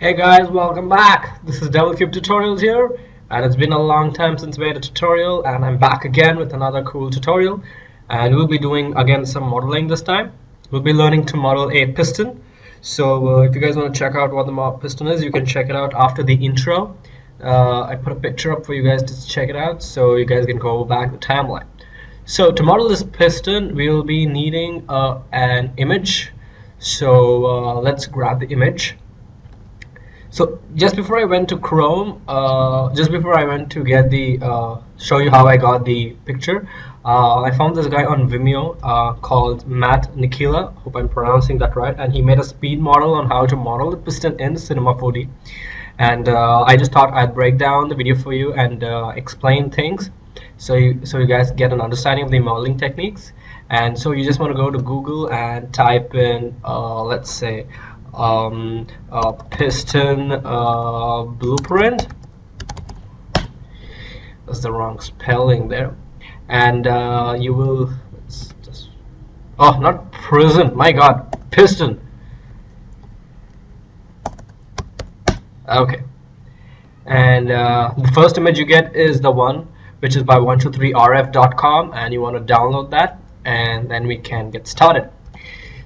Hey guys, welcome back. This is Devil Cube Tutorials here, and it's been a long time since we made a tutorial, and I'm back again with another cool tutorial. And we'll be doing again some modeling this time. We'll be learning to model a piston. So if you guys want to check out what the piston is, you can check it out after the intro. I put a picture up for you guys to check it out, so you guys can go back the timeline. So to model this piston, we'll be needing an image. So let's grab the image. So just before I went to Chrome, just before I went to get the show you how I got the picture, I found this guy on Vimeo called Matt Nikila. Hope I'm pronouncing that right. And he made a speed model on how to model the piston in Cinema 4D. And I just thought I'd break down the video for you and explain things, so you guys get an understanding of the modeling techniques. And so you just want to go to Google and type in let's say piston blueprint. That's the wrong spelling there. And you will not prison, my god, piston. Okay, and the first image you get is the one which is by 123rf.com, and you want to download that, and then we can get started.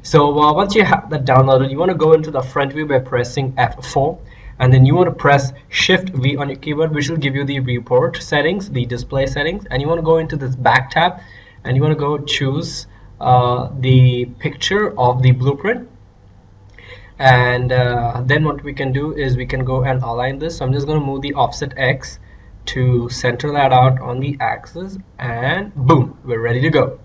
So once you have that downloaded, you want to go into the front view by pressing F4, and then you want to press Shift V on your keyboard, which will give you the viewport settings, the display settings, and you want to go into this back tab, and you want to go choose the picture of the blueprint. And then what we can do is we can go and align this. So I'm just going to move the offset X to center that out on the axis, and boom, we're ready to go.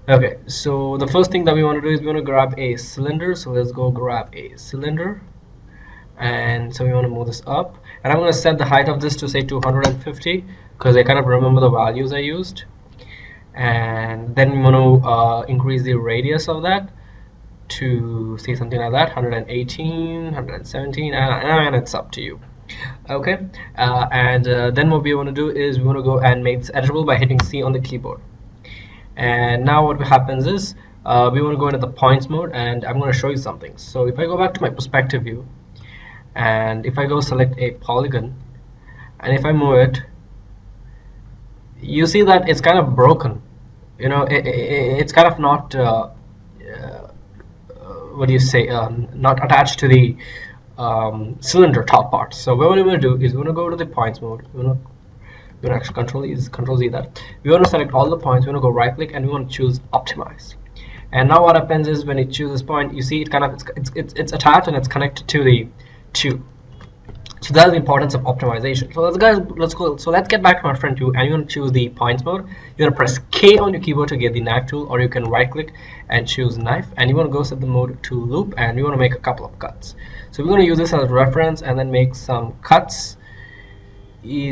Okay, so the first thing that we want to do is we want to grab a cylinder. So let's go grab a cylinder, and so we want to move this up, and I'm going to set the height of this to say 250 because I kind of remember the values I used. And then we want to increase the radius of that to say something like that, 118, 117, and it's up to you. Okay, then what we want to do is we want to go and make this editable by hitting C on the keyboard. And now what happens is we want to go into the points mode, and I'm going to show you something. So if I go back to my perspective view, and if I go select a polygon, and if I move it, you see that it's kind of broken. You know, it's kind of not what do you say, not attached to the cylinder top part. So what we want to do is we want to go to the points mode. We want to actually control Z that. We want to select all the points. We want to go right click, and we want to choose optimize. And now what happens is when you choose this point, you see it kind of it's attached and it's connected to the tube. So that's the importance of optimization. So let's go. So let's get back to our front view, and you want to choose the points mode. You want to press K on your keyboard to get the knife tool, or you can right click and choose knife, and you want to go set the mode to loop, and you want to make a couple of cuts. So we're going to use this as a reference and then make some cuts.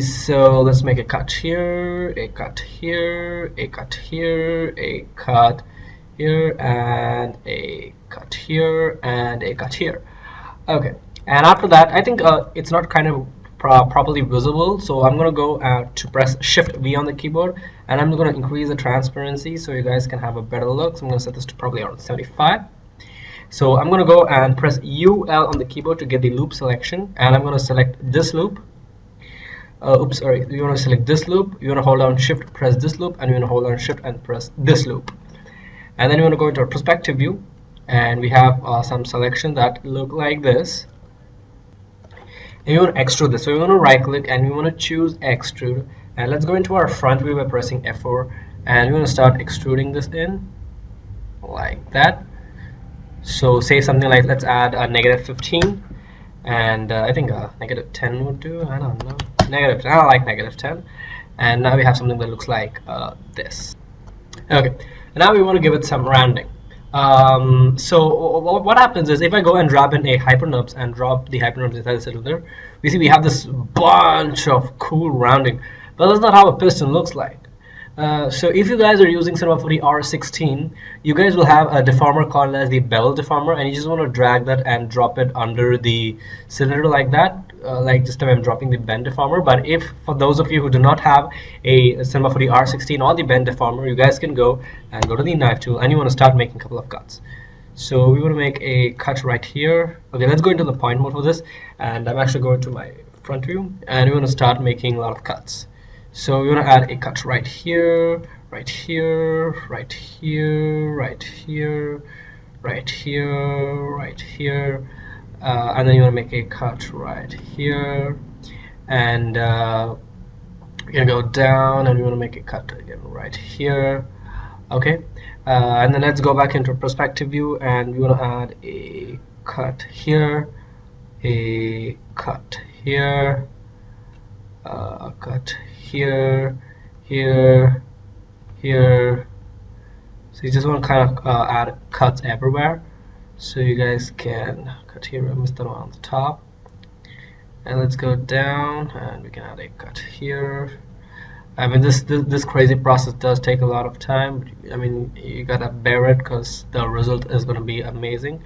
So let's make a cut here, a cut here, a cut here, a cut here, and a cut here, and a cut here. Okay, and after that, I think it's not kind of properly visible, so I'm going to go to press Shift V on the keyboard, and I'm going to increase the transparency so you guys can have a better look. So I'm going to set this to probably around 75. So I'm going to go and press UL on the keyboard to get the loop selection, and I'm going to select this loop. Oops, sorry, you want to select this loop, you want to hold down Shift, press this loop, and you want to hold down Shift and press this loop. And then you want to go into our perspective view, and we have some selection that look like this. And you want to extrude this, so you want to right click and you want to choose extrude, and let's go into our front view by pressing F4, and you want to start extruding this in like that. So say something like, let's add a -15, and I think -10 would do. I don't know. Negative. I like -10, and now we have something that looks like this. Okay, and now we want to give it some rounding. So what happens is if I go and drop in a hypernubs and drop the hypernubs inside the cylinder, we see we have this bunch of cool rounding, but that's not how a piston looks like. So if you guys are using Cinema 4D R16, you guys will have a deformer called as the bevel deformer, and you just want to drag that and drop it under the cylinder like that, like just I'm dropping the bend deformer. But if for those of you who do not have a Cinema 4D R16 or the bend deformer, you guys can go to the knife tool and you want to start making a couple of cuts. So we want to make a cut right here. Okay, let's go into the point mode for this, and I'm actually going to my front view, and we want to start making a lot of cuts. So we want to add a cut right here, right here, right here, right here, right here, right here, and then you want to make a cut right here, and we're gonna go down, and we want to make a cut again right here. Okay, and then let's go back into perspective view, and we want to add a cut here, a cut here, a cut here, here, here. So you just want to kind of add cuts everywhere, so you guys can cut here. I missed the one on the top, and let's go down, and we can add a cut here. I mean, this crazy process does take a lot of time, but I mean, you gotta bear it because the result is gonna be amazing.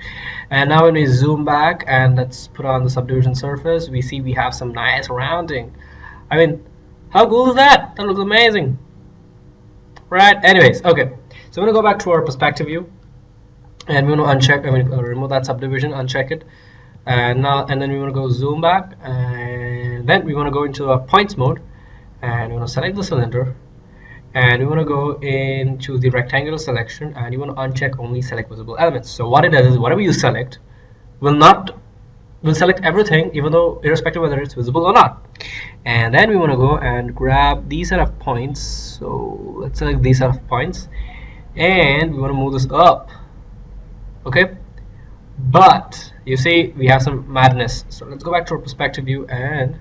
And now when we zoom back and let's put on the subdivision surface, we see we have some nice rounding. I mean, how cool is that? That looks amazing, right? Anyways, okay, so I'm gonna go back to our perspective view, and we want to uncheck. I mean, remove that subdivision, uncheck it, and then we want to go zoom back, and then we want to go into a points mode. And you want to select the cylinder, and you want to go into the rectangular selection, and you want to uncheck only select visible elements. So what it does is whatever you select will select everything, even though irrespective of whether it's visible or not. And then we want to go and grab these set of points. So let's select these set of points, and we want to move this up. Okay, but you see we have some madness. So let's go back to our perspective view, and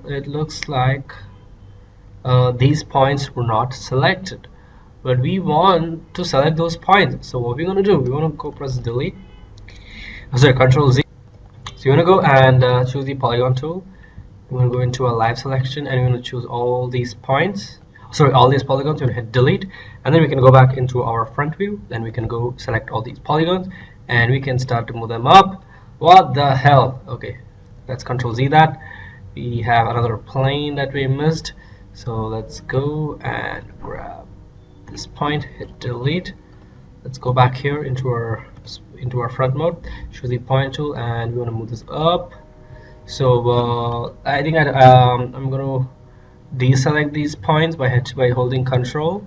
it looks like these points were not selected, but we want to select those points. So what we're going to do, we want to go press delete, Control Z. So you want to go and choose the polygon tool. You want to go into a live selection, and you want to choose all these points, all these polygons. You want to hit delete, and then we can go back into our front view. Then we can go select all these polygons, and we can start to move them up. What the hell? Okay, let's Control Z that. We have another plane that we missed, so let's go and grab this point, hit delete. Let's go back here into our front mode, choose the point tool, and we want to move this up. So I think I'm going to deselect these points by holding Control.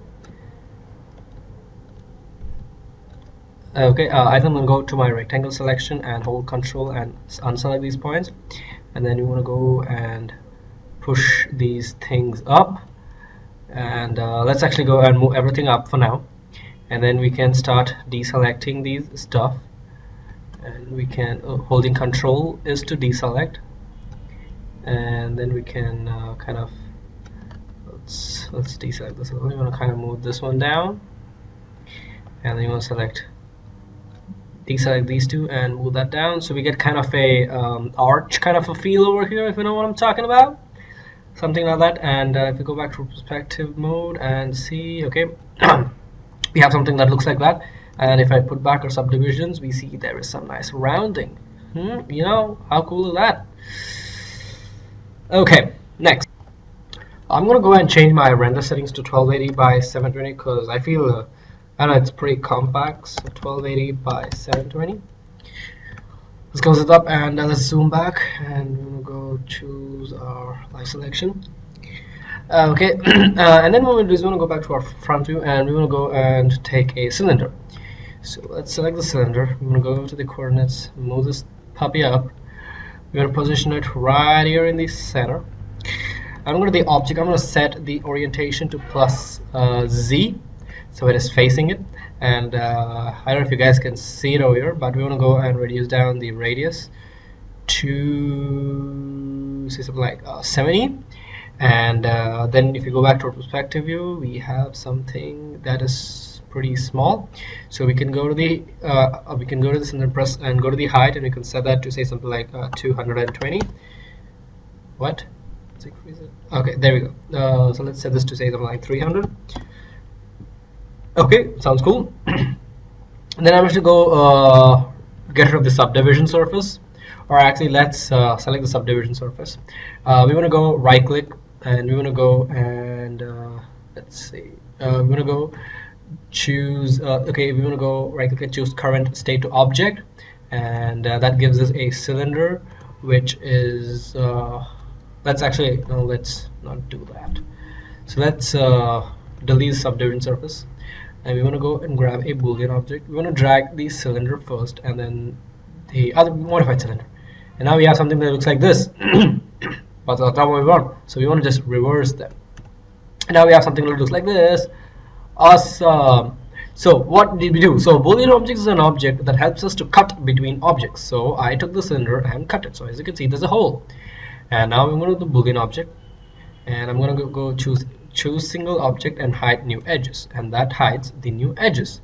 Okay, I think I'm going to go to my rectangle selection and hold Control and unselect these points, and then you want to go and push these things up, and let's actually go and move everything up for now, and then we can start deselecting these stuff, and we can holding Control is to deselect, and then we can kind of let's deselect this. We want to kind of move this one down, and then you want to deselect these two and move that down, so we get kind of a arch kind of a feel over here, if you know what I'm talking about, something like that. And if we go back to perspective mode and see, okay, we have something that looks like that. And if I put back our subdivisions, we see there is some nice rounding. You know, how cool is that? Okay, next I'm gonna go ahead and change my render settings to 1280 by 720 because I feel I know it's pretty compact. So 1280 by 720. Let's close it up, and let's zoom back, and we'll go choose our live selection. Okay, and then what we'll do is we want to go back to our front view, and we want to go and take a cylinder. So let's select the cylinder. We want to go to the coordinates, move this puppy up. We're going to position it right here in the center. I'm going to the object. I'm going to set the orientation to plus Z, so it is facing it. And I don't know if you guys can see it over here, but we want to go and reduce down the radius to say something like 70. And then if you go back to our perspective view, we have something that is pretty small. So we can go to the this and then press and go to the height, and we can set that to say something like 220. What? Okay, there we go. So let's set this to say something like 300. Okay, sounds cool. And then I'm going to go get rid of the subdivision surface, or actually let's select the subdivision surface. We want to go right click, and we want to go and let's see, we want to go choose okay, we want to go right click and choose current state to object, and that gives us a cylinder, which is let's actually, no, let's not do that. So let's delete the subdivision surface, and we want to go and grab a Boolean object. We want to drag the cylinder first and then the other modified cylinder, and now we have something that looks like this. But that's not what we want, so we want to just reverse them, and now we have something that looks like this. Awesome. So what did we do? So Boolean object is an object that helps us to cut between objects. So I took the cylinder and cut it. So as you can see, there's a hole. And now I'm going to the Boolean object, and I'm going to go choose single object and hide new edges, and that hides the new edges.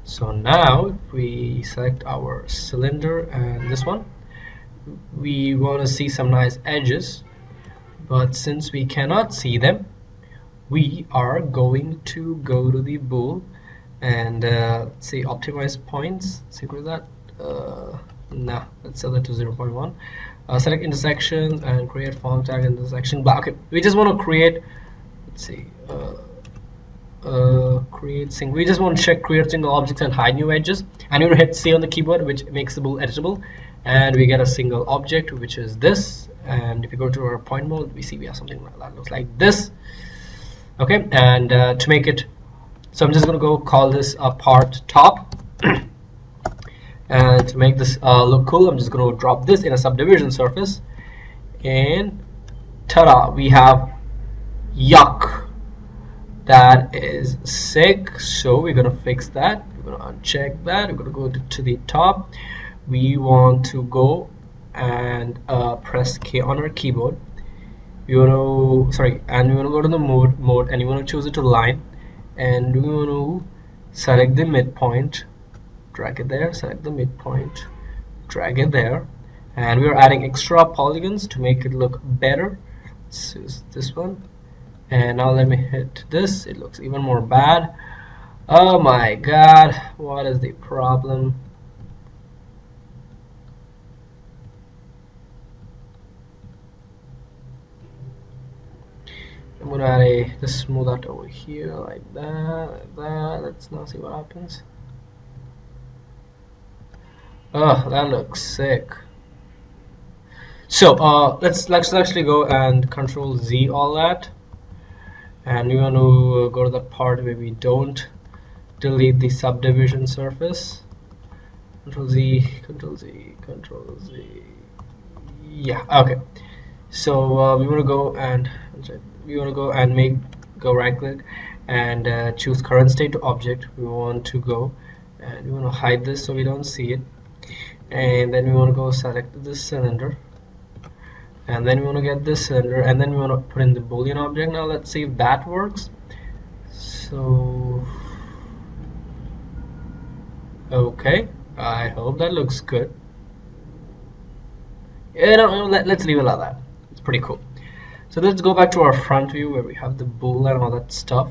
So now if we select our cylinder and this one, we want to see some nice edges, but since we cannot see them, we are going to go to the bool and let's see, optimize points. See, where's that? Nah, let's set that to 0.1. Select intersections and create form tag intersection block. Okay, we just want to create, let's see, create single. We just want to check create single objects and hide new edges, and you hit C on the keyboard, which makes the bool editable, and we get a single object, which is this. And if you go to our point mode, we see we have something that looks like this. Okay, and to make it, so I'm just going to go call this a part top. And to make this look cool, I'm just going to drop this in a subdivision surface, and ta-da, we have yuck. That is sick. So we're going to fix that. We're going to uncheck that. We're going to go to the top. We want to go and press K on our keyboard. We want to, and we want to go to the mode, and you want to choose it to line, and we want to select the midpoint, drag it there, select the midpoint, drag it there, and we are adding extra polygons to make it look better. Let's use this one, and now let me hit this. It looks even more bad. Oh my god, what is the problem? I'm gonna add just smooth out over here like that, Let's now see what happens. Oh, that looks sick. So let's actually go and Control Z all that, and we want to go to the part where we don't delete the subdivision surface. Control Z, Control Z, Control Z. Yeah, okay. So we want to go and go right click and choose current state to object. We want to go and we want to hide this so we don't see it, and then we want to go select this cylinder, and then we want to get this cylinder, and then we want to put in the Boolean object. Now let's see if that works. So okay, I hope that looks good. Yeah, no, let's leave it like that. It's pretty cool. So let's go back to our front view where we have the bool and all that stuff,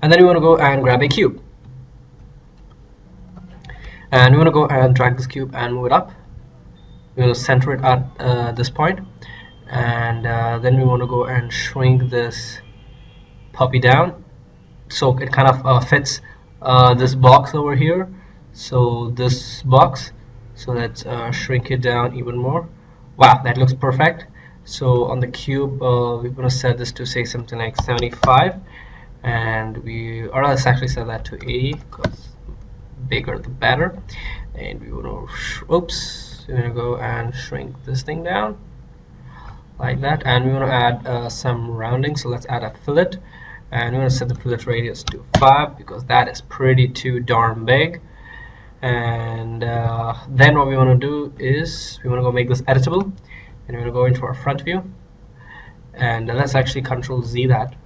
and then we want to go and grab a cube, and we want to go and drag this cube and move it up. We want to center it at this point, and then we want to go and shrink this puppy down so it kind of fits this box over here. So this box, so let's shrink it down even more. Wow, that looks perfect. So on the cube, we're going to set this to say something like 75, and let's actually set that to 80 because bigger the better. And we want to, we're going to go and shrink this thing down like that, and we want to add some rounding. So let's add a fillet, and we want to set the fillet radius to 5 because that is pretty too darn big. And then what we want to do is we want to go make this editable. And we're going to go into our front view, and let's actually Control Z that.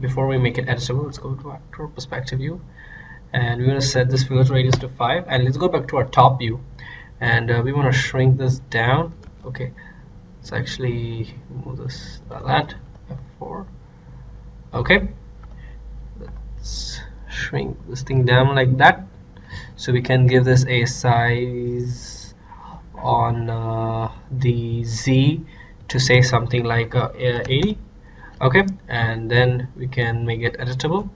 Before we make it editable, let's go to our perspective view, and we're going to set this fillet radius to 5, and let's go back to our top view, and we want to shrink this down. Okay, let's actually move this like that, F4. Okay, let's shrink this thing down like that, so we can give this a size on the Z to say something like 80. Okay, and then we can make it editable.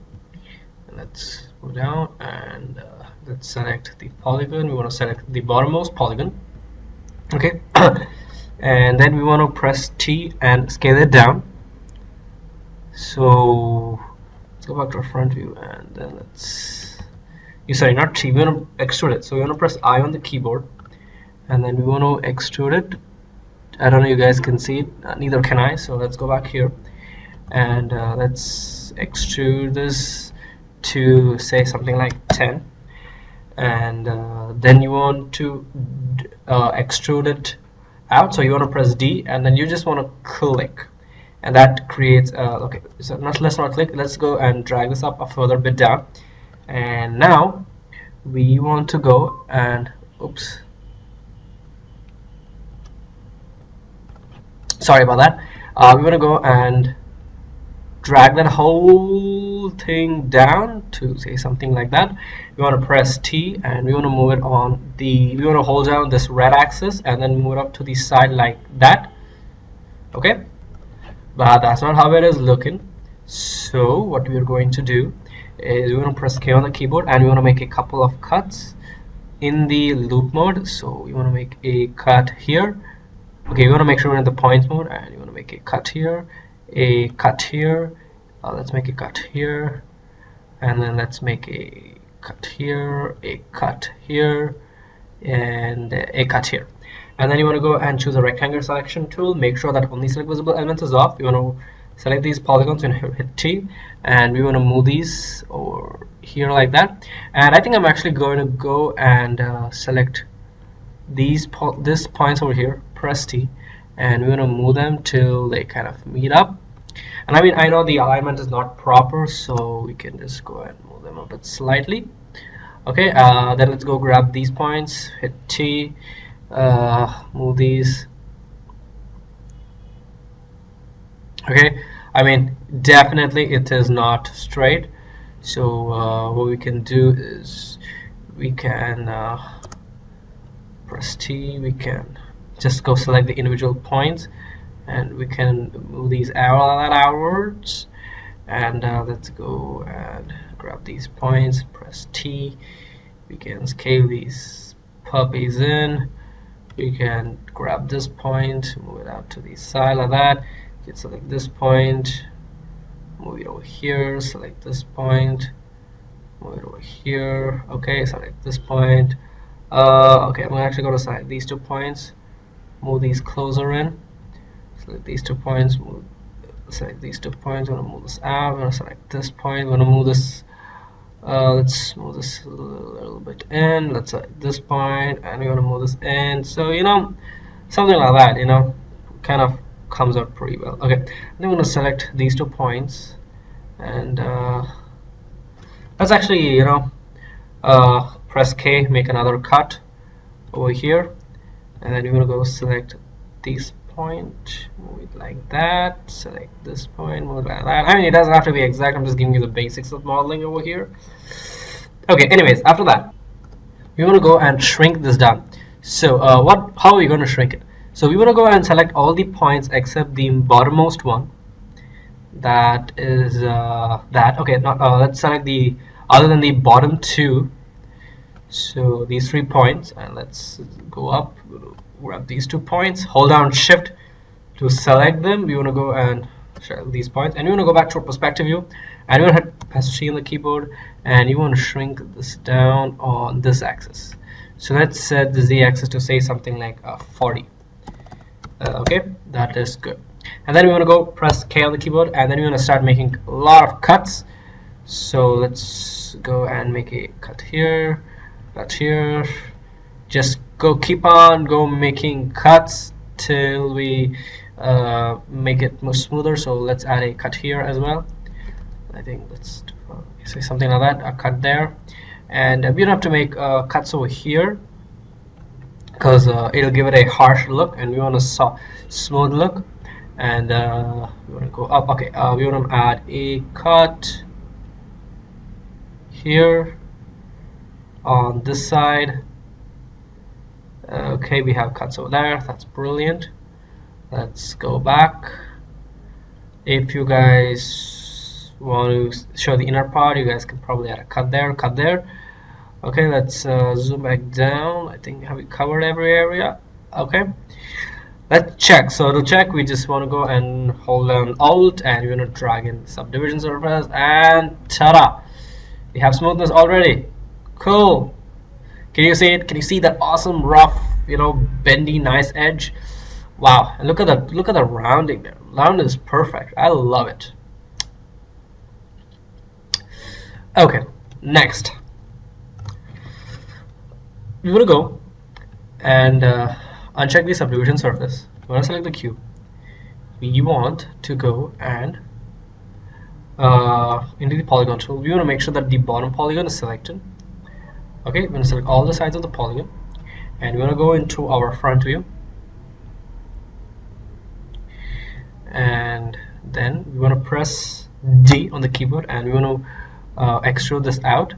let's go down and let's select the polygon. We want to select the bottommost polygon. Okay. And then we want to press T and scale it down. So let's go back to our front view, and then let's not T, we want to extrude it. So we want to press I on the keyboard, and then we want to extrude it. I don't know, you guys can see it, neither can I. So let's go back here and let's extrude this to say something like 10, and then you want to extrude it out. So you want to press D, and then you just want to click, and that creates okay, so let's not click, let's go and drag this up a further bit down. And now we want to go and oops, sorry about that. We want to go and drag that whole thing down to say something like that. We want to press T, and we want to move it on the, we want to hold down this red axis and then move it up to the side like that. Okay, but that's not how it is looking. So what we are going to do is we want to press K on the keyboard, and we want to make a couple of cuts in the loop mode. So we want to make a cut here. Okay, we want to make sure we're in the points mode, and you want to make a cut here, a cut here. Let's make a cut here, and then let's make a cut here, a cut here, and a cut here. And then you want to go and choose a rectangular selection tool. Make sure that only select visible elements is off. You want to select these polygons and hit T, and we want to move these over here like that. And I think I'm actually going to go and select these points over here, press T, and we want to move them till they kind of meet up. And I mean, I know the alignment is not proper, so we can just go and move them a bit slightly. Okay, then let's go grab these points, hit T, move these. Okay, I mean, definitely it is not straight. So what we can do is we can press T, we can just go select the individual points, and we can move these outwards. And let's go and grab these points, press T, we can scale these puppies in, we can grab this point, move it out to the side like that, select this point, move it over here, select this point, move it over here. Okay, select this point. Okay, I'm actually going to select these 2 points, move these closer in, select these 2 points, select these 2 points. I'm going to move this out. I'm going to select this point. I'm going to move this. Let's move this a little bit in. Let's select this point, and we're going to move this in. So you know, something like that. You know, kind of comes out pretty well. Okay, then I'm going to select these 2 points, and let's actually, you know, press K, make another cut over here, and then you're going to go select these point, move it like that, select this point, move it like that. I mean, it doesn't have to be exact, I'm just giving you the basics of modeling over here. Okay, anyways, after that we want to go and shrink this down. So how are we going to shrink it? So we want to go and select all the points except the bottommost one, that is that. Okay, not let's select the other than the bottom 2. So these 3 points, and let's go up, grab these 2 points, hold down shift to select them. We want to go and select these points, and you want to go back to a perspective view, and you want to hit press C on the keyboard, and you want to shrink this down on this axis. So let's set the Z axis to say something like 40. Okay, that is good. And then we want to go press K on the keyboard, and then we want to start making a lot of cuts. So let's go and make a cut here, cut here. Just keep on making cuts till we make it more smoother. So let's add a cut here as well. I think let's say something like that, a cut there. And we don't have to make cuts over here, because it'll give it a harsh look, and we want a smooth look. And we want to go up. Okay, we want to add a cut here on this side. Okay, we have cuts over there. That's brilliant. Let's go back. If you guys want to show the inner part, you guys can probably add a cut there, cut there. Okay, let's zoom back down. I think have we covered every area? Okay, let's check. So to check, we just want to go and hold down Alt, and we're going to drag in subdivision surface, and ta-da! We have smoothness already. Cool. Can you see it? Can you see that awesome rough, you know, bendy, nice edge? Wow! And look at the rounding there. Round is perfect. I love it. Okay, next. We want to go and uncheck the subdivision surface. We want to select the cube. We want to go and into the polygon tool. We want to make sure that the bottom polygon is selected. Okay, we're going to select all the sides of the polygon, and we want to go into our front view, and then we want to press D on the keyboard, and we want to extrude this out.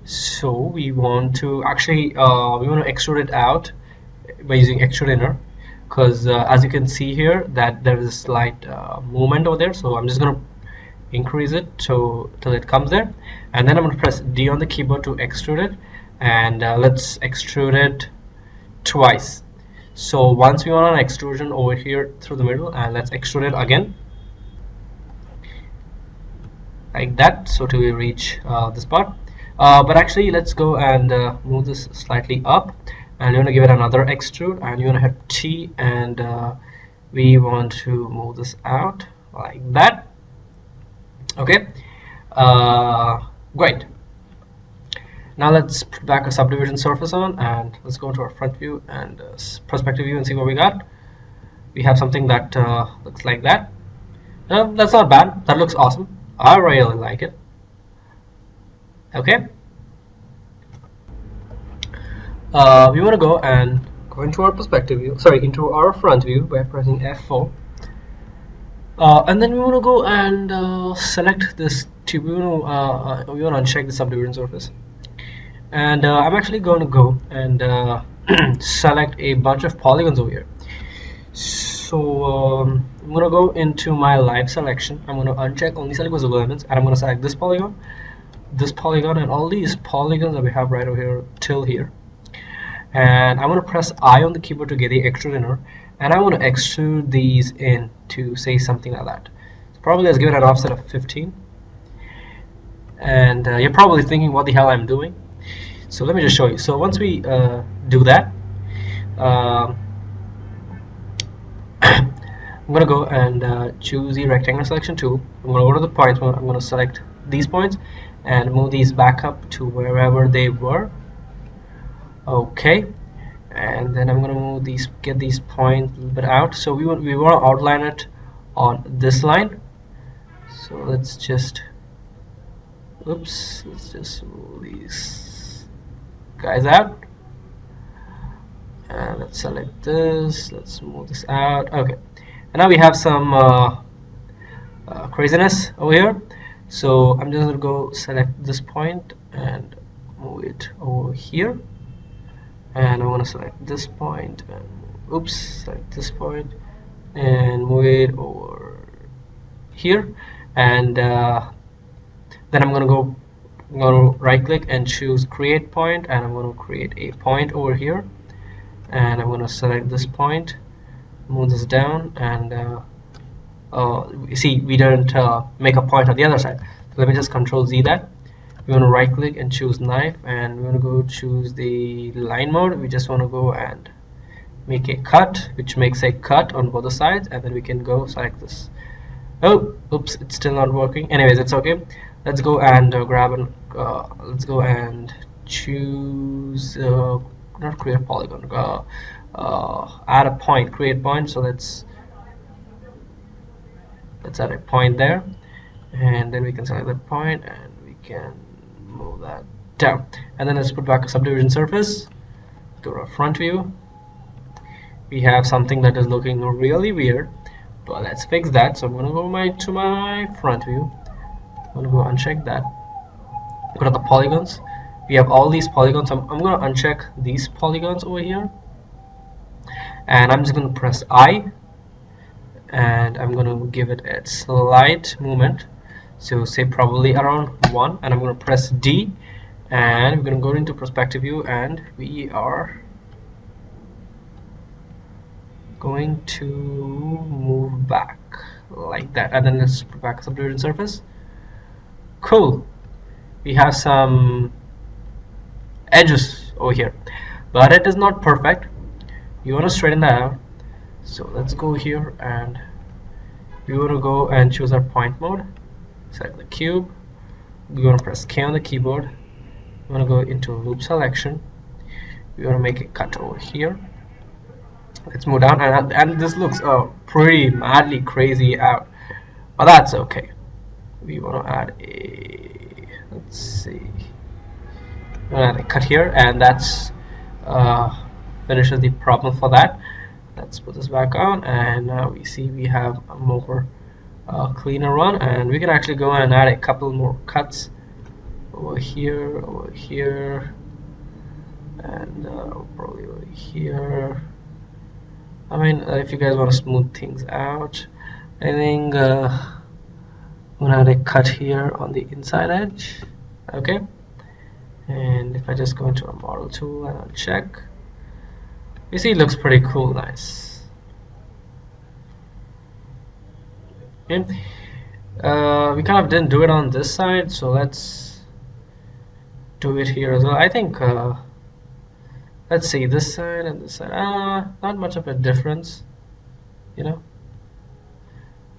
So we want to actually extrude it out by using extrude inner, because as you can see here that there is a slight movement over there. So I'm just going to increase it till it comes there, and then I'm going to press D on the keyboard to extrude it, and let's extrude it twice. So once we want an extrusion over here through the middle, and let's extrude it again like that, so till we reach this part. But actually, let's go and move this slightly up, and you want to give it another extrude, and you want to hit T, and we want to move this out like that. Okay, great. Now let's put back a subdivision surface on, and let's go into our front view and perspective view and see what we got. We have something that looks like that. That's not bad. That looks awesome. I really like it. Okay, we want to go into our perspective view, into our front view by pressing F4, and then we want to go and select this tube. We want to uncheck the subdivision surface, and I'm actually going to go and select a bunch of polygons over here. So I'm going to go into my live selection. I'm going to uncheck only select visible elements, and I'm going to select this polygon, and all these polygons that we have right over here till here, and I'm going to press I on the keyboard to get the extrude inner, and I want to extrude these in to say something like that. So probably let's give it an offset of 15, and you're probably thinking what the hell I'm doing. So let me just show you. So once we do that, I'm going to go and choose the rectangular selection tool. I'm going to go to the points. I'm going to select these points and move these back up to wherever they were. Okay, and then I'm going to move these, get these points a little bit out. So we want to outline it on this line. So let's just move these guys out, and let's select this. Let's move this out. Okay, and now we have some craziness over here. So I'm just gonna go select this point and move it over here, and I'm gonna select this point and select this point and move it over here, and then I'm gonna right click and choose create point, and I'm gonna create a point over here, and I'm gonna select this point, move this down, and see, we didn't make a point on the other side. So let me just Control Z that. We want to right click and choose knife, and we want to go choose the line mode. We just want to go and make a cut, which makes a cut on both the sides, and then we can go select this. It's still not working. Anyways, it's okay. Let's go and grab and let's go and choose not create polygon, add a point, create point. So let's add a point there, and then we can select that point and we can move that down, and then let's put back a subdivision surface. Go to our front view. We have something that is looking really weird, but let's fix that. So I'm gonna go to my front view. I'm gonna go uncheck that, go to the polygons. We have all these polygons. I'm gonna uncheck these polygons over here, and I'm just gonna press I, and I'm gonna give it a slight movement So say probably around 1, and I'm going to press D, and we're going to go into perspective view, and we are going to move back like that, and then let's put back a subdivision surface. Cool. We have some edges over here, but it is not perfect. You want to straighten that out. So let's go here, and we want to go and choose our point mode. Select the cube. We want to press K on the keyboard. We want to go into loop selection. We want to make a cut over here. Let's move down, and this looks pretty madly crazy out, but that's okay. We want to add a, let's see, we're going to add a cut here, and that's finishes the problem for that. Let's put this back on, and now we see we have a more cleaner run, and we can actually go and add a couple more cuts over here, and probably over here. I mean, if you guys want to smooth things out, I think I'm gonna add a cut here on the inside edge. Okay, and if I just go into a model tool and I'll check, you see it looks pretty cool, nice. Okay, we kind of didn't do it on this side, so let's do it here as well. I think let's see, this side and this side, not much of a difference, you know.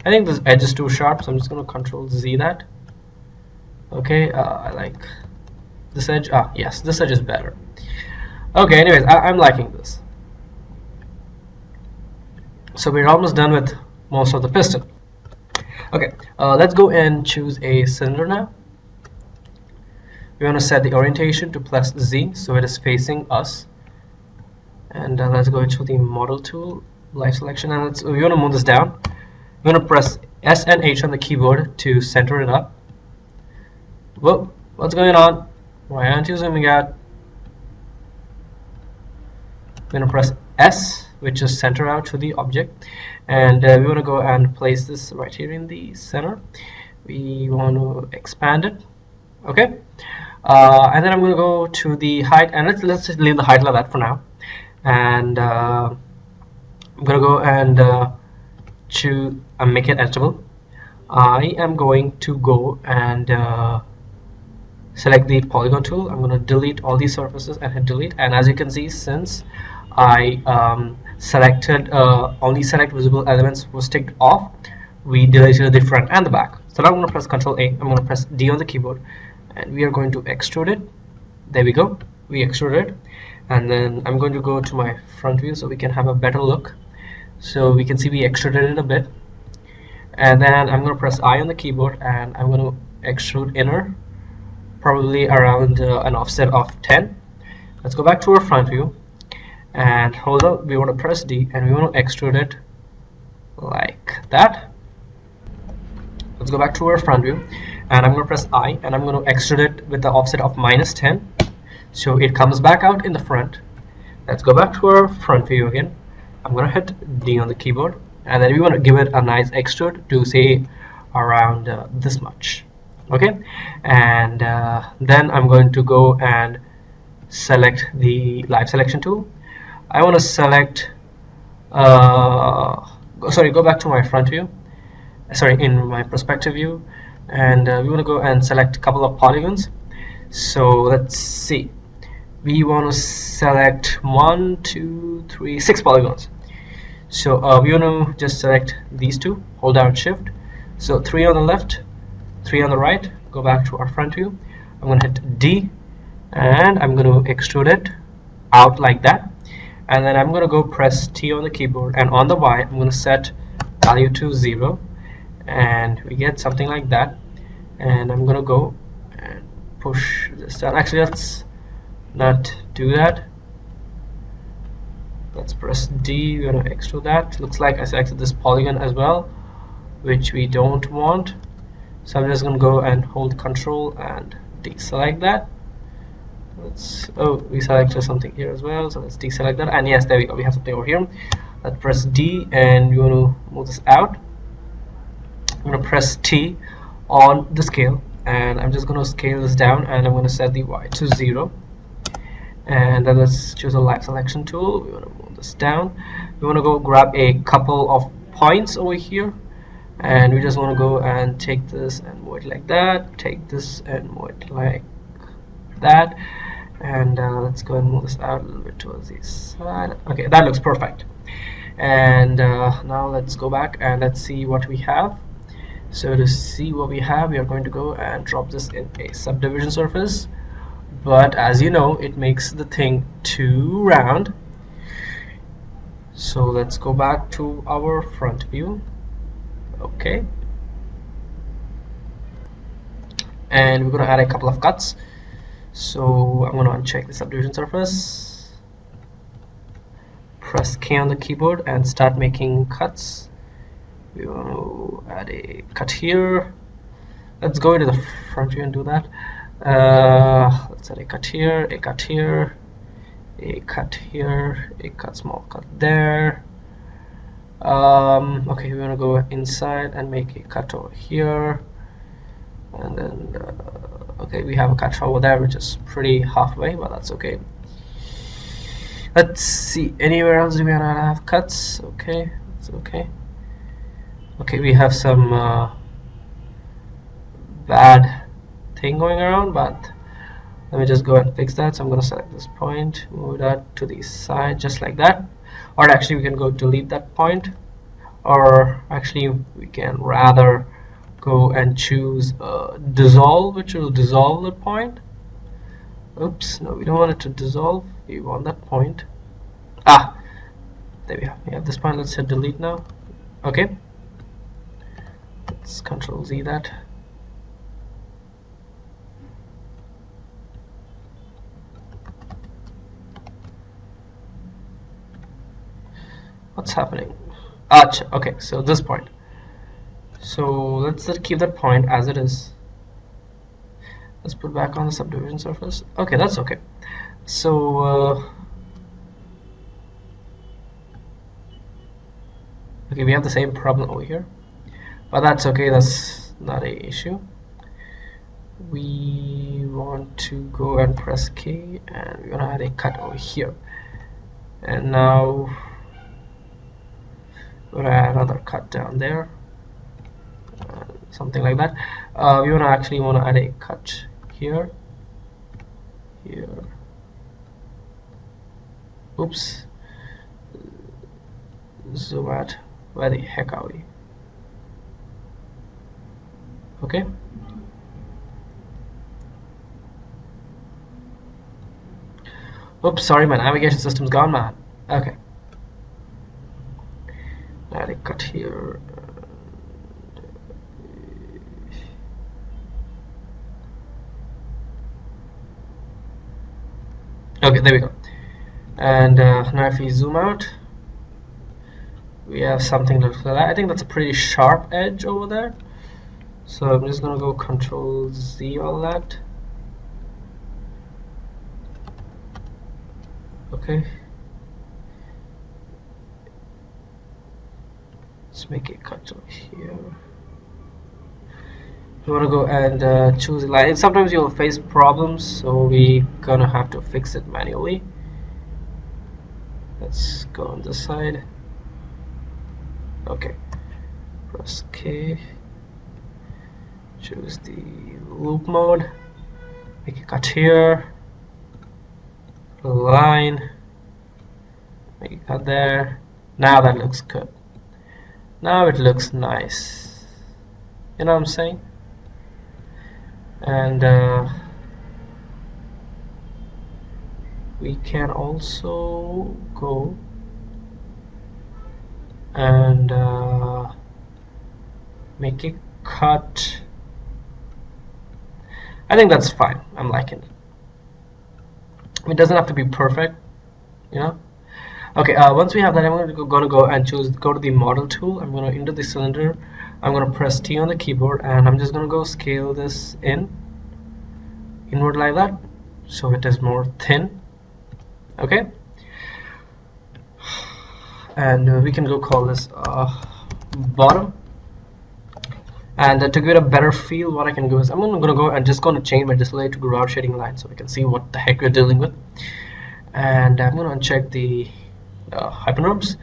I think this edge is too sharp, so I'm just going to Control Z that. Okay, I like this edge. Yes, this edge is better. Okay, anyways, I'm liking this. So we're almost done with most of the piston. Okay, let's go and choose a cylinder now. We want to set the orientation to +Z, so it is facing us. And let's go into the model tool, light selection, and we want to move this down. We're going to press S and H on the keyboard to center it up. Whoa, what's going on? Why aren't you zooming out? We're going to press S, which is center out to the object, and we want to go and place this right here in the center. We want to expand it. Okay, and then I'm going to go to the height, and let's just leave the height like that for now. And I'm going to go and choose and make it editable. I am going to go and select the polygon tool. I'm going to delete all these surfaces and hit delete, and as you can see, since I selected only select visible elements was ticked off, we deleted the front and the back. So now I'm going to press Ctrl A, I'm going to press D on the keyboard, and we are going to extrude it. There we go, we extruded it. And then I'm going to go to my front view so we can have a better look. So we can see we extruded it a bit, and then I'm going to press I on the keyboard, and I'm going to extrude inner, probably around an offset of 10. Let's go back to our front view, and hold up, we want to press D, and we want to extrude it like that. Let's go back to our front view, and I'm going to press I, and I'm going to extrude it with the offset of -10, so it comes back out in the front. Let's go back to our front view again. I'm going to hit D on the keyboard, and then we want to give it a nice extrude to say around this much. Okay, and then I'm going to go and select the live selection tool. I want to select go back to my front view, in my perspective view, and we want to go and select a couple of polygons. So let's see, we want to select 1, 2, 3, 6 polygons. So we want to just select these two, hold down shift, so 3 on the left, 3 on the right. Go back to our front view. I'm going to hit D, and I'm going to extrude it out like that, and then I'm going to go press T on the keyboard, and on the Y I'm going to set value to 0, and we get something like that. And I'm going to go and push this down. Actually, let's not do that. Let's press D. We're going to extrude that. Looks like I selected this polygon as well, which we don't want. So I'm just going to go and hold Control and deselect that. We selected something here as well, so let's deselect that. And yes, there we go, we have something over here. Let's press D, and we want to move this out. I'm going to press T on the scale, and I'm just going to scale this down, and I'm going to set the Y to 0. And then let's choose a light selection tool. We want to move this down. We want to go grab a couple of points over here, and we just want to go and take this and move it like that, take this and move it like that, and let's go and move this out a little bit towards the side. Okay, that looks perfect. And now let's go back and let's see what we have. So to see what we have, we are going to go and drop this in a subdivision surface, but as you know, it makes the thing too round. So let's go back to our front view. Okay, and we're going to add a couple of cuts. So I'm going to uncheck the subdivision surface, press K on the keyboard and start making cuts. We want to add a cut here. Let's go into the front view and do that. Let's add a cut here, a cut here, a cut here, a cut, small cut there. Okay, we want to go inside and make a cut over here, and then okay, we have a cut over there which is pretty halfway, but that's okay. Let's see, anywhere else do we want to have cuts? Okay, it's okay. Okay, we have some bad thing going around, but let me just go and fix that. So I'm going to select this point, move that to the side just like that, or actually we can go delete that point, or actually we can rather go and choose dissolve, which will dissolve the point. Oops, no, we don't want it to dissolve, we want that point. There we have this point. Let's hit delete now. Okay, let's Control Z that. What's happening? Okay, so this point. So let's keep that point as it is. Let's put back on the subdivision surface. Okay, that's okay. So okay, we have the same problem over here, but that's okay, that's not an issue. We want to go and press K, and we're gonna add a cut over here, and now we're gonna add another cut down there, something like that. We actually want to add a cut here, here. Oops, zoom out. Where the heck are we? Okay, oops, sorry, my navigation system's gone, man. Okay, add a cut here. Okay, there we go. And now if we zoom out, we have something that looks like that. I think that's a pretty sharp edge over there. So I'm just gonna go Control Z all that. Okay. Let's make a cut over here. You want to go and choose a line. Sometimes you'll face problems, so we're gonna have to fix it manually. Let's go on this side. Okay, press K, choose the loop mode, make a cut here, a line, make a cut there. Now that looks good. Now it looks nice, you know what I'm saying? And we can also go and make a cut. I think that's fine. I'm liking it. It doesn't have to be perfect, you know. Okay, once we have that, I'm gonna go and go to the model tool. I'm gonna into the cylinder. I'm gonna press T on the keyboard, and I'm just gonna go scale this inward like that, so it is more thin. Okay, and we can go call this bottom, And to give it a better feel, what I can do is I'm gonna go and just gonna change my display to ground shading line so we can see what the heck we're dealing with. And I'm gonna uncheck the hypernobes,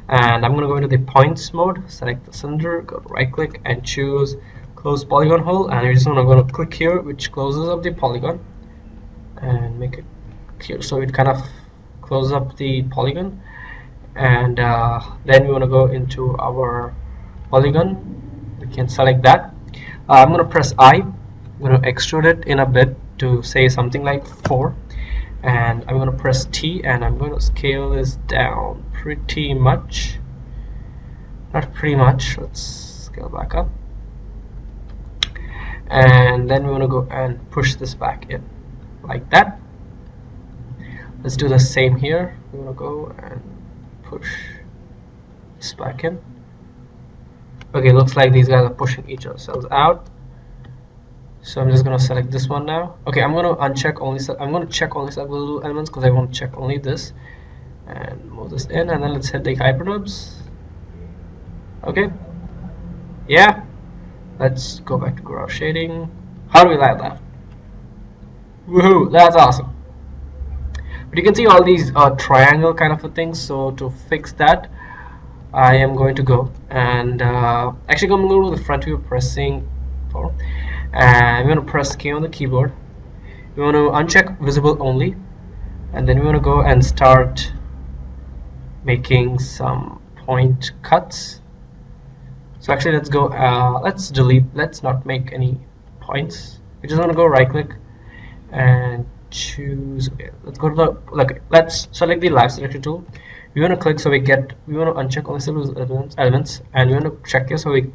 and I'm gonna go into the points mode, select the cylinder, go to right click and choose close polygon hole, and you're just gonna click here, which closes up the polygon, and make it here so it kind of closes up the polygon. And then we want to go into our polygon. We can select that. I'm going to press I. I'm going to extrude it in a bit to say something like 4, and I'm going to press T, and I'm going to scale this down pretty much, not pretty much, let's scale back up, and then we want to go and push this back in like that. Let's do the same here. We want to go and push this back in. Okay, looks like these guys are pushing each other out. So I'm just gonna select this one now. Okay, I'm gonna uncheck only. I'm gonna check only select visible elements because I want to check only this, and move this in, and then let's hit the hypernobes. Okay. Yeah. Let's go back to ground shading. How do we like that? Woohoo! That's awesome. But you can see all these triangle kind of a things. So to fix that, I am going to go and actually I'm going to go to the front view, pressing 4, and I'm going to press K on the keyboard. We want to uncheck visible only, and then we want to go and start making some point cuts. So actually let's go, let's delete, let's not make any points. We just want to go right click and choose, okay, let's go to the, let's select the live selection tool. We want to click so we want to uncheck only several elements, and we want to check here so we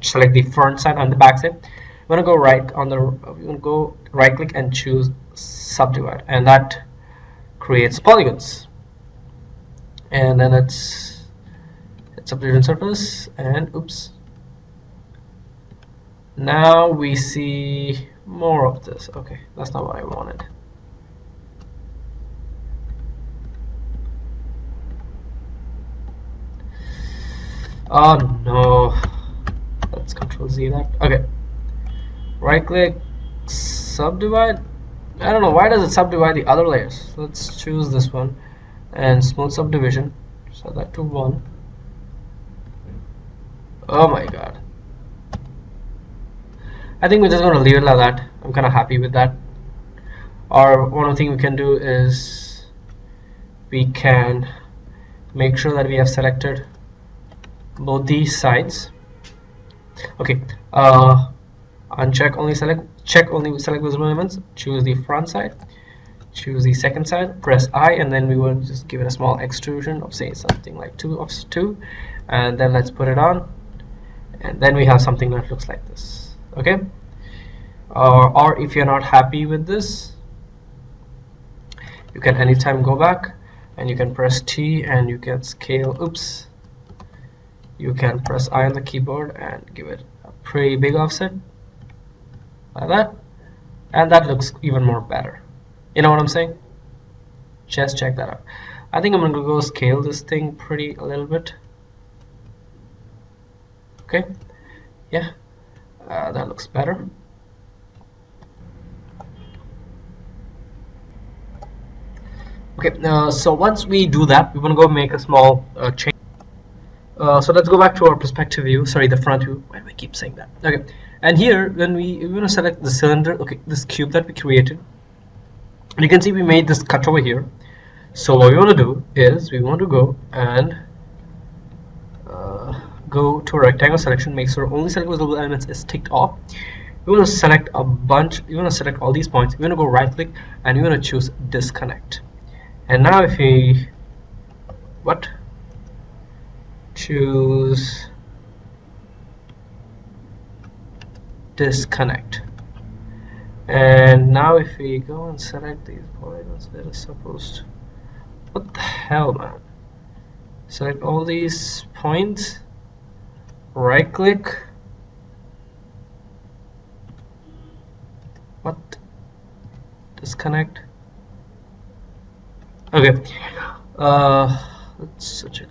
select the front side and the back side. We want to go right on the, we want to go right click and choose subdivide, and that creates polygons. And then let's hit subdivision surface, and oops, now we see more of this. Okay, that's not what I wanted. Oh no, let's Control Z that. Okay, right click, subdivide. I don't know why does it subdivide the other layers. Let's choose this one and smooth subdivision, set that to 1. Oh my god, I think we're just going to leave it like that. I'm kind of happy with that. Or one thing we can do is we can make sure that we have selected both these sides. Okay, uncheck only select, check only select visible elements, choose the front side, choose the second side, press I, and then we will just give it a small extrusion of say something like 2, and then let's put it on, and then we have something that looks like this. Okay, or if you're not happy with this, you can anytime go back and you can press T and you can scale. Oops, you can press I on the keyboard and give it a pretty big offset like that, and that looks even more better. You know what I'm saying? Just check that out. I think I'm going to go scale this thing a little bit. Okay, yeah, that looks better. Okay, so once we do that, we want to go make a small change. So let's go back to our perspective view, sorry, the front view. Why do I keep saying that? Okay, and here when we want to select the cylinder, okay, this cube that we created, and you can see we made this cut over here. So what we want to do is we want to go and go to a rectangle selection, make sure only select visible elements is ticked off. We want to select a bunch, we want to select all these points, we want to go right click and we want to choose disconnect. And now if we choose disconnect, and now if we go and select these polygons, that is supposed to, what the hell, man, select all these points, right click, what, disconnect. Okay, let's check.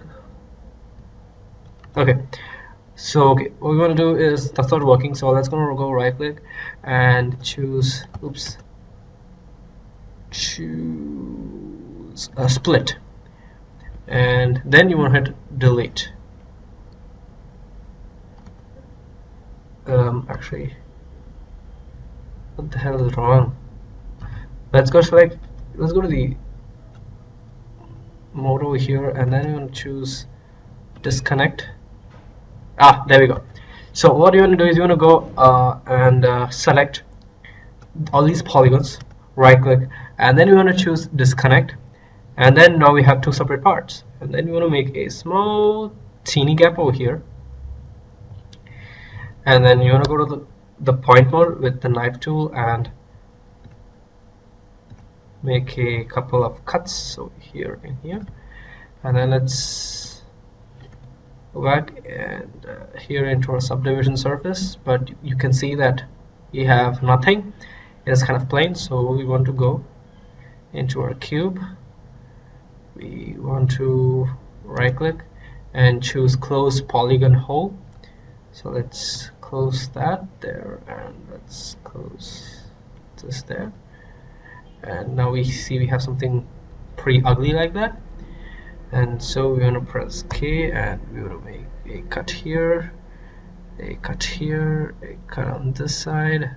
Okay, So okay, what we want to do is that's not working, so let's go right click and choose a split, and then you want to hit delete. Actually, what the hell is wrong? Let's go to the mode over here, and then you want to choose disconnect. There we go. So what you want to do is you want to go and select all these polygons, right click, and then you want to choose disconnect, and then now we have two separate parts, and then you want to make a small teeny gap over here, and then you want to go to the point mode with the knife tool and make a couple of cuts over here and here, and then let's go back and here into our subdivision surface, but you can see that we have nothing. It is kind of plain, so we want to go into our cube. We want to right click and choose close polygon hole. So let's close that there, and let's close this there, and now we see we have something pretty ugly like that. And so we want to press K, and we want to make a cut here, a cut here, a cut on this side,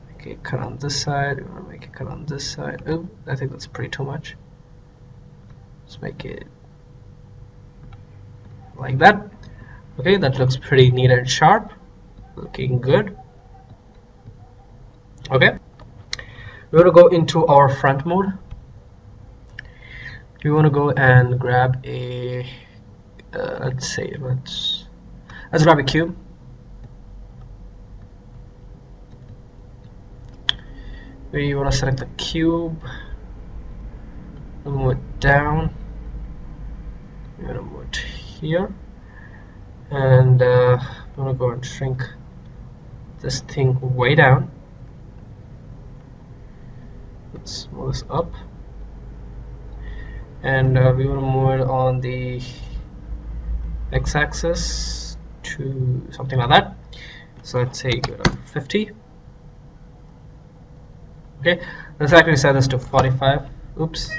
make a cut on this side. We want to make a cut on this side. Oh, I think that's pretty too much. Let's make it like that. Okay, that looks pretty neat and sharp, looking good. Okay, we're going to go into our front mode. We want to go and grab a let's grab a cube. We want to select the cube, move it down. We're going to move it here, and I'm going to go and shrink this thing way down. Let's move this up, and we want to move it on the x-axis to something like that. So let's say give it a 50. Okay, let's actually set this to 45. Oops,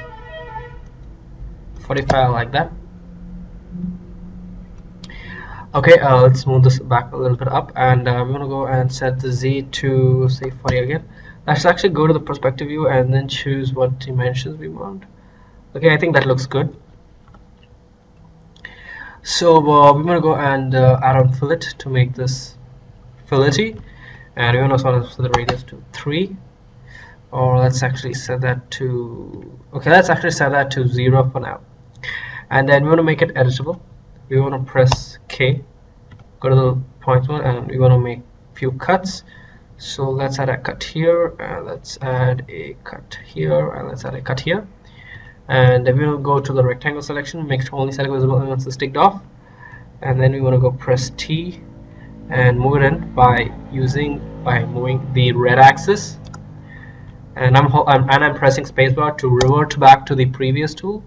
45 like that. Okay, let's move this back a little bit up, and we want to go and set the Z to say 40 again. Let's actually go to the perspective view and then choose what dimensions we want. Okay, I think that looks good. So we want to go and add on fillet to make this fillety, and we want to sort of set the radius to 3, or let's actually set that to 0 for now. And then we want to make it editable. We want to press K, go to the point mode, and we want to make few cuts. So let's add a cut here, and let's add a cut here, and let's add a cut here. And then we will go to the rectangle selection, make sure only select visible elements is ticked off, and then we want to go press T and move it in by moving the red axis. And I'm pressing spacebar to revert back to the previous tool.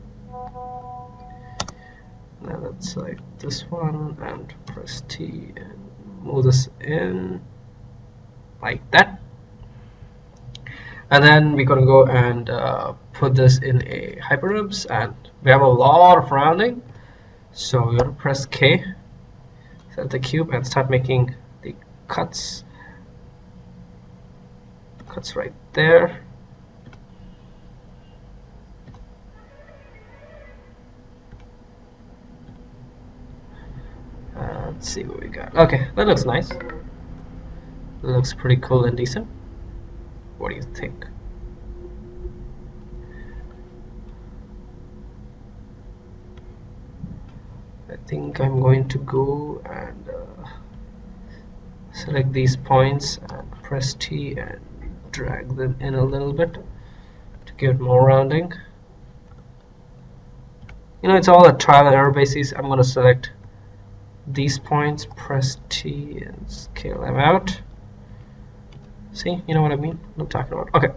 Now let's select this one and press T and move this in like that. And then we're going to go and put this in a hyperellipse, and we have a lot of rounding, so we're going to press K, set the cube, and start making the cuts right there. Let's see what we got. Okay, that looks nice. It looks pretty cool and decent. What do you think? I think I'm going to go and select these points and press T and drag them in a little bit to give it more rounding. You know, it's all a trial and error basis. I'm going to select these points, press T and scale them out. See, you know what I mean? What I'm talking about. Okay.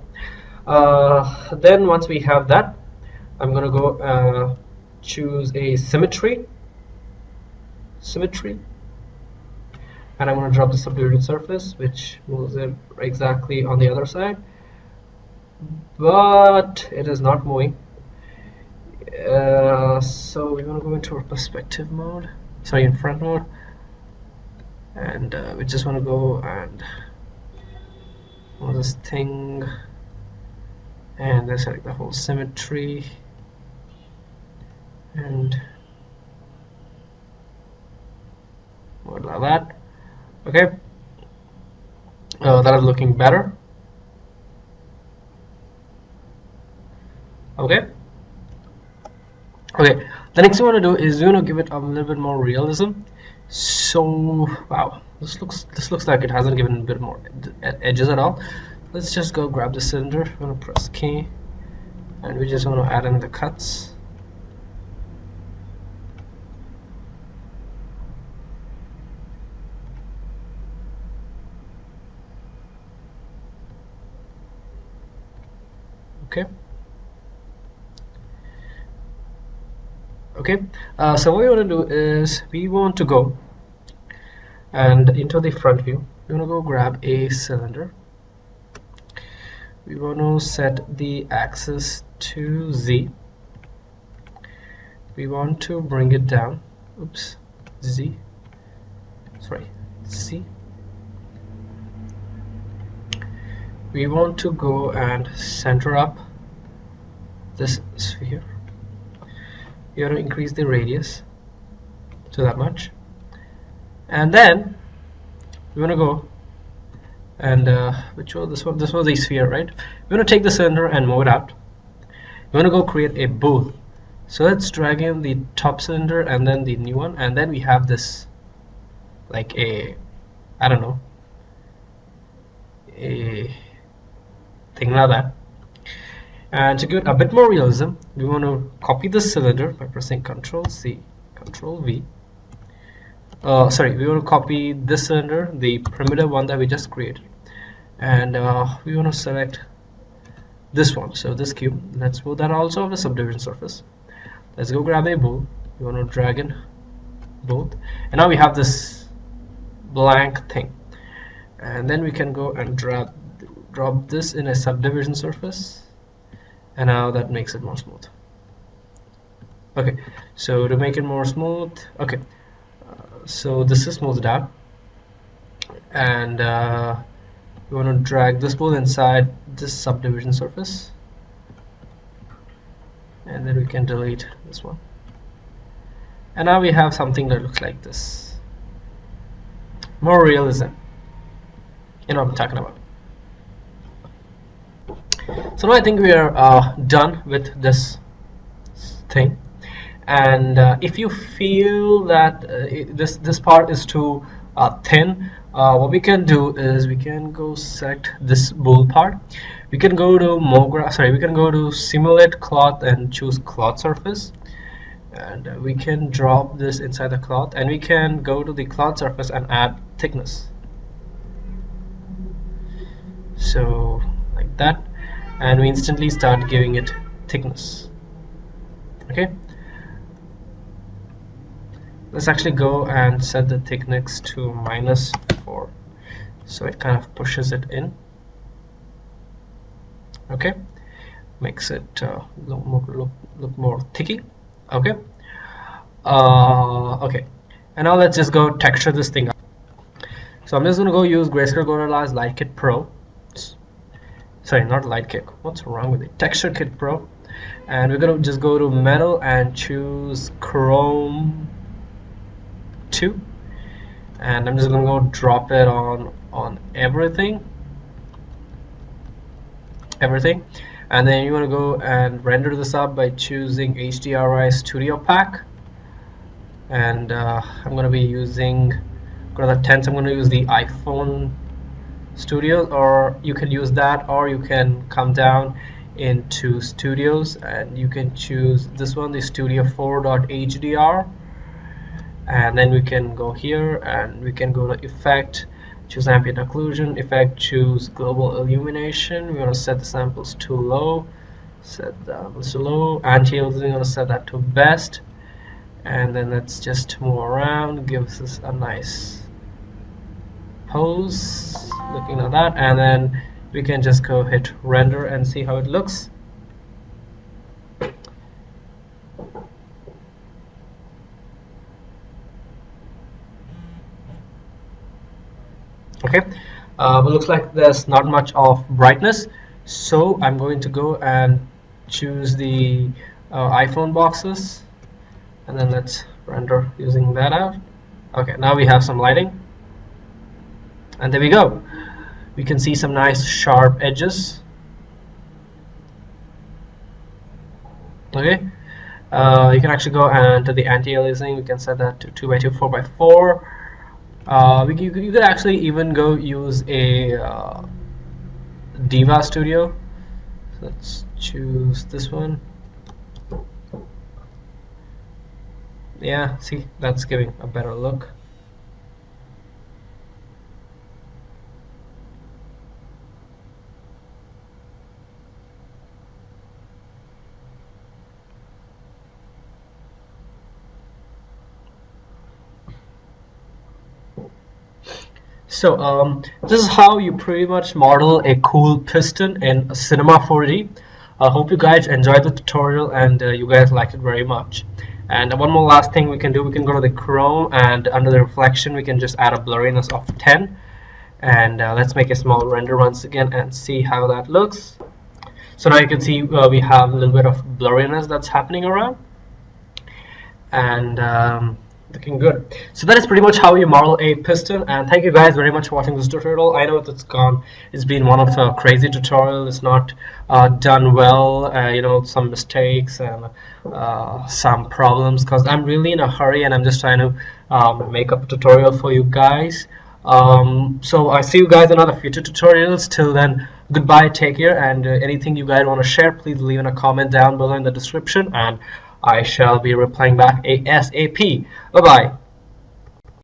Then once we have that, I'm gonna go choose a symmetry, and I'm going to drop the subdivision surface, which moves it exactly on the other side, but it is not moving. So we're going to go into our perspective mode, sorry, in front mode, and we just want to go and move this thing, and then select the whole symmetry, and move it like that. Okay, that is looking better. Okay, the next thing we want to do is we want to give it a little bit more realism. So wow, this looks like it hasn't given a bit more edges at all. Let's just go grab the cylinder. We're going to press K, and we just want to add in the cuts. Okay, so what we want to do is we want to go and into the front view. We want to go grab a cylinder. We want to set the axis to Z. We want to bring it down. Oops, Z. Sorry, C. We want to go and center up this sphere. You want to increase the radius to that much, and then we want to go and which was this one? This was the sphere, right? We want to take the cylinder and move it out. We want to go create a bool. So let's drag in the top cylinder and then the new one, and then we have this like a, I don't know, a thing like that. And to give it a bit more realism, we want to copy the cylinder by pressing Ctrl C, Ctrl V. Sorry, we want to copy this cylinder, the primitive one that we just created, and we want to select this one, so this cube. Let's move that also on the subdivision surface. Let's go grab a bool. We want to drag in both, and now we have this blank thing, and then we can go and drop this in a subdivision surface. And now that makes it more smooth. Okay, so to make it more smooth, okay, so this is smoothed out, and we want to drag this bool inside this subdivision surface, and then we can delete this one, and now we have something that looks like this. More realism, you know what I'm talking about. So now I think we are done with this thing, and if you feel that this part is too thin, what we can do is we can go select this bool part. We can go to we can go to simulate cloth and choose cloth surface, and we can drop this inside the cloth, and we can go to the cloth surface and add thickness, so like that. And we instantly start giving it thickness. Okay, let's actually go and set the thickness to -4, so it kind of pushes it in. Okay, makes it look more thicky. Okay, okay, and now let's just go texture this thing up. So I'm just gonna go use Grayscale Gorillaz Light Kit Pro. Sorry, not Light Kit. What's wrong with it? Texture Kit Pro, and we're gonna just go to Metal and choose Chrome 2, and I'm just gonna go drop it on everything, and then you want to go and render this up by choosing HDRI Studio Pack, and I'm gonna be using tense. I'm gonna use the iPhone Studios, or you can use that, or you can come down into Studios and you can choose this one, the Studio 4.HDR, and then we can go here and we can go to Effect, choose Ambient Occlusion, Effect, choose Global Illumination. We want to set the samples to low, set that to low. Anti-aliasing, I'm gonna set that to best, and then let's just move around. Gives us a nice pose. Looking at that, and then we can just go hit render and see how it looks. Okay, but looks like there's not much of brightness, so I'm going to go and choose the iPhone boxes, and then let's render using that out. Okay, now we have some lighting, and there we go. We can see some nice sharp edges. Okay, you can actually go and to the anti-aliasing, we can set that to 2x2, 4x4. You could actually even go use a Diva Studio. So let's choose this one. Yeah, see, that's giving a better look. So this is how you pretty much model a cool piston in Cinema 4D. I hope you guys enjoyed the tutorial and you guys liked it very much. And one more last thing we can do, we can go to the Chrome, and under the reflection we can just add a blurriness of 10. And let's make a small render once again and see how that looks. So now you can see we have a little bit of blurriness that's happening around. And looking good. So that is pretty much how you model a piston, and thank you guys very much for watching this tutorial. I know it's been one of the crazy tutorials. It's not done well, you know, some mistakes and some problems, because I'm really in a hurry and I'm just trying to make up a tutorial for you guys. So I see you guys in other future tutorials. Till then, goodbye, take care, and anything you guys want to share, please leave in a comment down below in the description, and I shall be replying back ASAP. Bye bye.